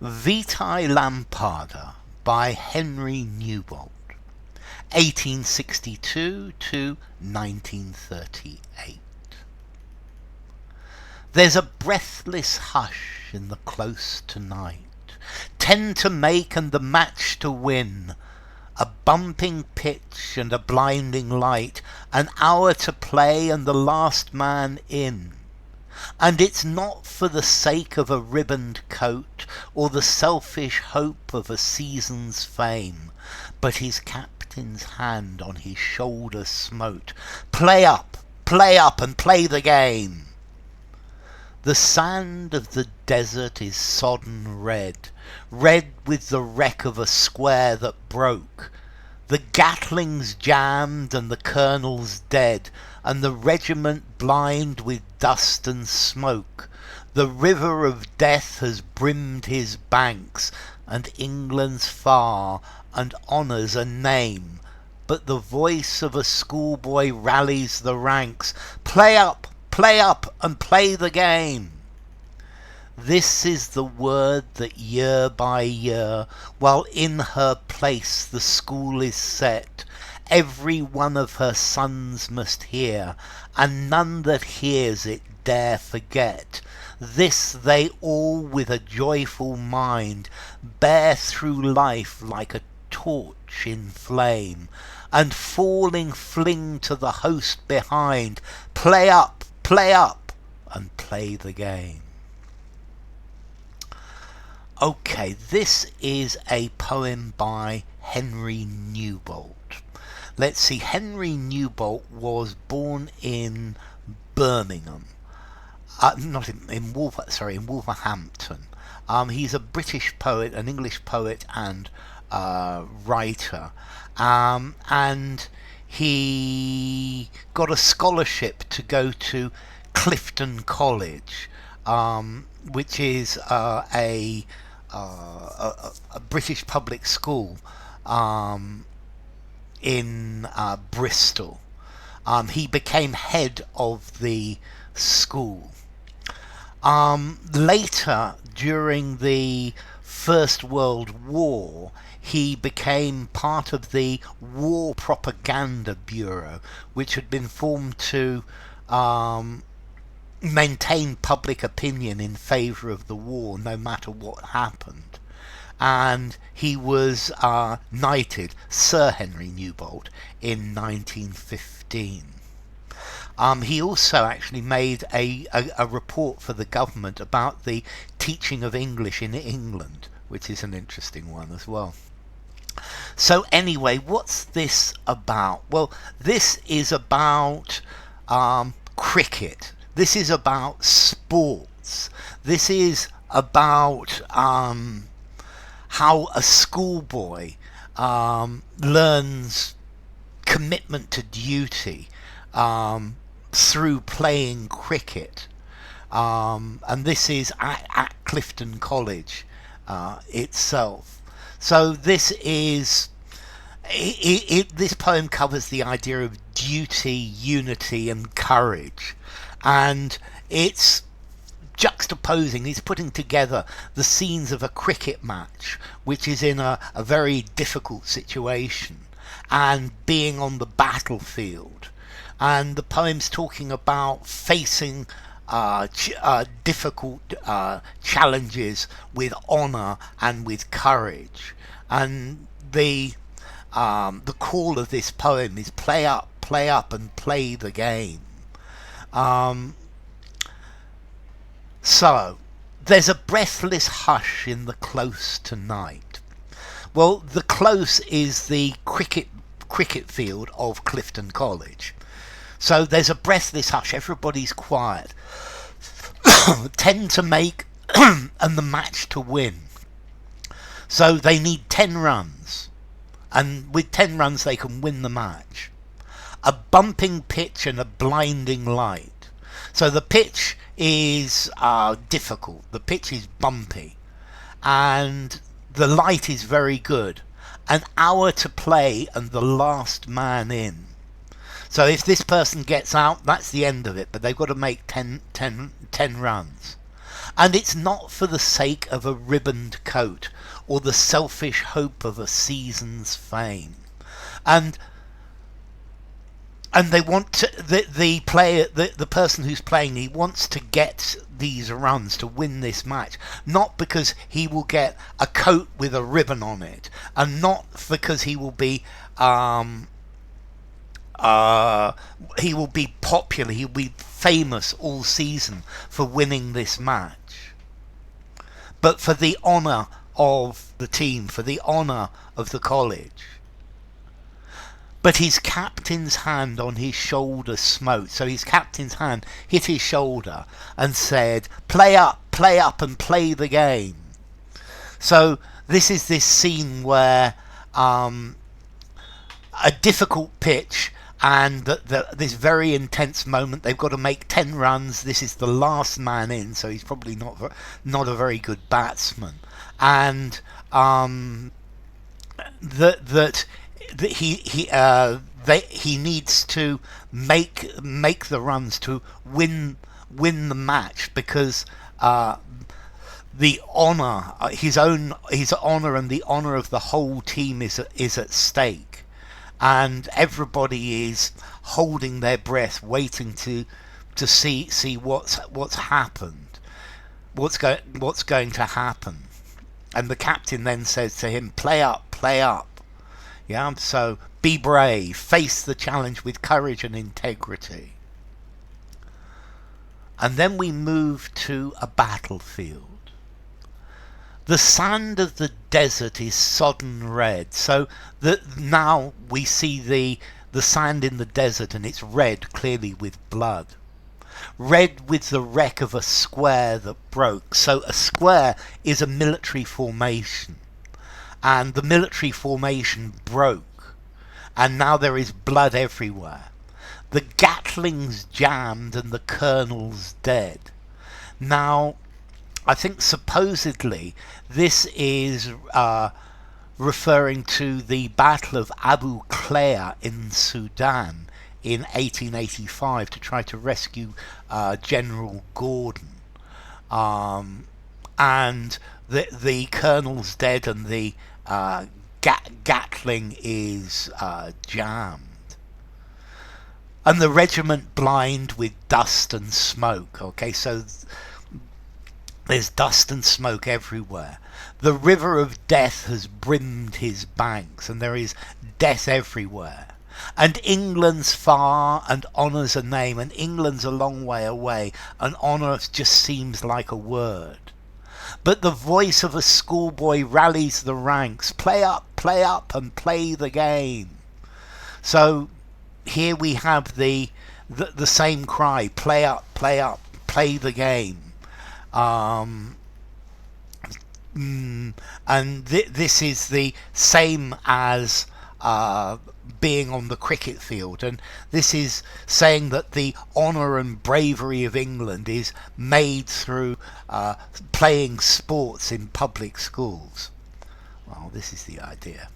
Vitaï Lampada by Henry Newbolt, 1862 to 1938. There's a breathless hush in the close to-night, 10 to make and the match to win, a bumping pitch and a blinding light, an hour to play and the last man in. And it's not for the sake of a ribboned coat, or the selfish hope of a season's fame, but his captain's hand on his shoulder smote. Play up, and play the game. The sand of the desert is sodden red, red with the wreck of a square that broke. The Gatling's jammed and the colonel's dead, and the regiment blind with dust and smoke. The river of death has brimmed his banks, and England's far, and honour's a name. But the voice of a schoolboy rallies the ranks. Play up, and play the game. This is the word that year by year, while in her place the school is set, every one of her sons must hear, and none that hears it dare forget. This they all with a joyful mind bear through life like a torch in flame, and falling fling to the host behind. Play up, and play the game. Okay, this is a poem by Henry Newbolt. Let's see, Henry Newbolt was born in Birmingham. Not in Wolverhampton. He's a British poet, an English poet and writer. And he got a scholarship to go to Clifton College, which is a British public school in Bristol. He became head of the school. Later, during the First World War, he became part of the War Propaganda Bureau, which had been formed to maintain public opinion in favour of the war, no matter what happened. And he was knighted, Sir Henry Newbolt, in 1915. He also actually made a report for the government about the teaching of English in England, which is an interesting one as well. So anyway, what's this about? Well, this is about cricket. This is about sports. This is about how a schoolboy learns commitment to duty through playing cricket. And this is at Clifton College itself. So this is... this poem covers the idea of duty, unity and courage. And it's juxtaposing, he's putting together the scenes of a cricket match, which is in a very difficult situation, and being on the battlefield. And the poem's talking about facing difficult challenges with honour and with courage. And the call of this poem is play up and play the game. So, there's a breathless hush in the close to-night. Well, the close is the cricket field of Clifton College. So there's a breathless hush, everybody's quiet. 10 to make and the match to win. So they need 10 runs. And with 10 runs they can win the match. A bumping pitch and a blinding light. So the pitch is difficult. The pitch is bumpy. And the light is very good. An hour to play and the last man in. So if this person gets out, that's the end of it. But they've got to make 10 runs. And it's not for the sake of a ribboned coat or the selfish hope of a season's fame. And they want to, the player, the person who's playing, he wants to get these runs to win this match, not because he will get a coat with a ribbon on it, and not because he will be popular, he will be famous all season for winning this match, but for the honour of the team, for the honour of the college. But his captain's hand on his shoulder smote. So his captain's hand hit his shoulder and said, play up, and play the game. So this is this scene where a difficult pitch and this very intense moment. They've got to make 10 runs. This is the last man in, so he's probably not a very good batsman. And he needs to make the runs to win the match, because the honour, his honour and the honour of the whole team is at stake, and everybody is holding their breath, waiting to see what's happened, what's going to happen. And the captain then says to him, play up. Yeah, so be brave, face the challenge with courage and integrity. And then we move to a battlefield. The sand of the desert is sodden red, so that now we see the sand in the desert, and it's red, clearly with blood. Red with the wreck of a square that broke. So a square is a military formation, and the military formation broke, and now there is blood everywhere. The Gatling's jammed and the colonel's dead. Now, I think supposedly this is referring to the Battle of Abu Klea in Sudan in 1885 to try to rescue General Gordon. And the colonel's dead and the Gatling is jammed. And the regiment blind with dust and smoke. Okay, so there's dust and smoke everywhere. The river of death has brimmed his banks, and there is death everywhere. And England's far, and honour's a name, and England's a long way away, and honour just seems like a word. But the voice of a schoolboy rallies the ranks. Play up, and play the game. So here we have the same cry. Play up, play the game. And this is the same as being on the cricket field, and this is saying that the honour and bravery of England is made through playing sports in public schools. Well, this is the idea.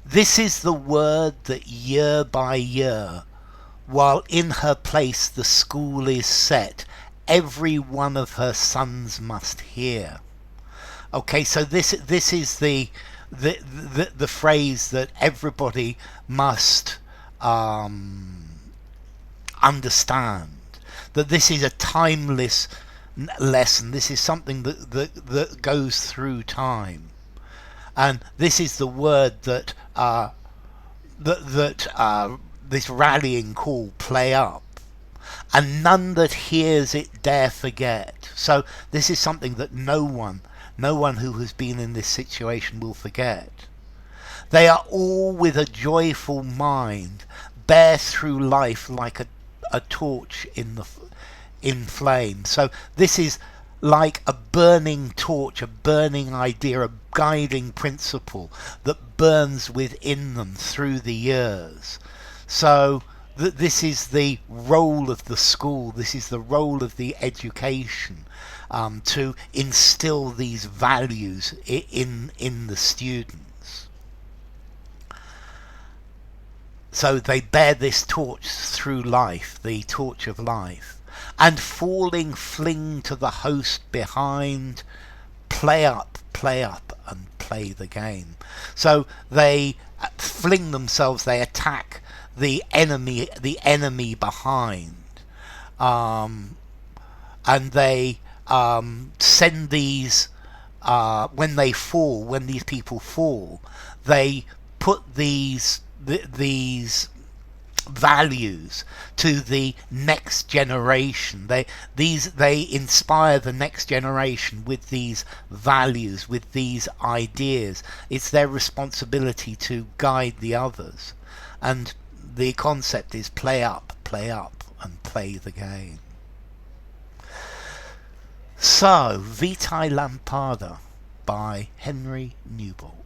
This is the word that year by year, while in her place the school is set, every one of her sons must hear. Okay, so this is the phrase that everybody must understand, that this is a timeless lesson. This is something that goes through time, and this is the word that this rallying call, play up, and none that hears it dare forget. So this is something that no one who has been in this situation will forget. They are all with a joyful mind, bear through life like a torch in flame. So this is like a burning torch, a burning idea, a guiding principle that burns within them through the years. So this is the role of the school, this is the role of the education, to instill these values in the students. So they bear this torch through life, the torch of life. and falling fling to the host behind, play up, and play the game. So they fling themselves, they attack the enemy behind, and they send these, when these people fall, they put these values to the next generation. They inspire the next generation with these values, with these ideas. It's their responsibility to guide the others. And the concept is play up, and play the game. So, Vitaï Lampada by Henry Newbolt.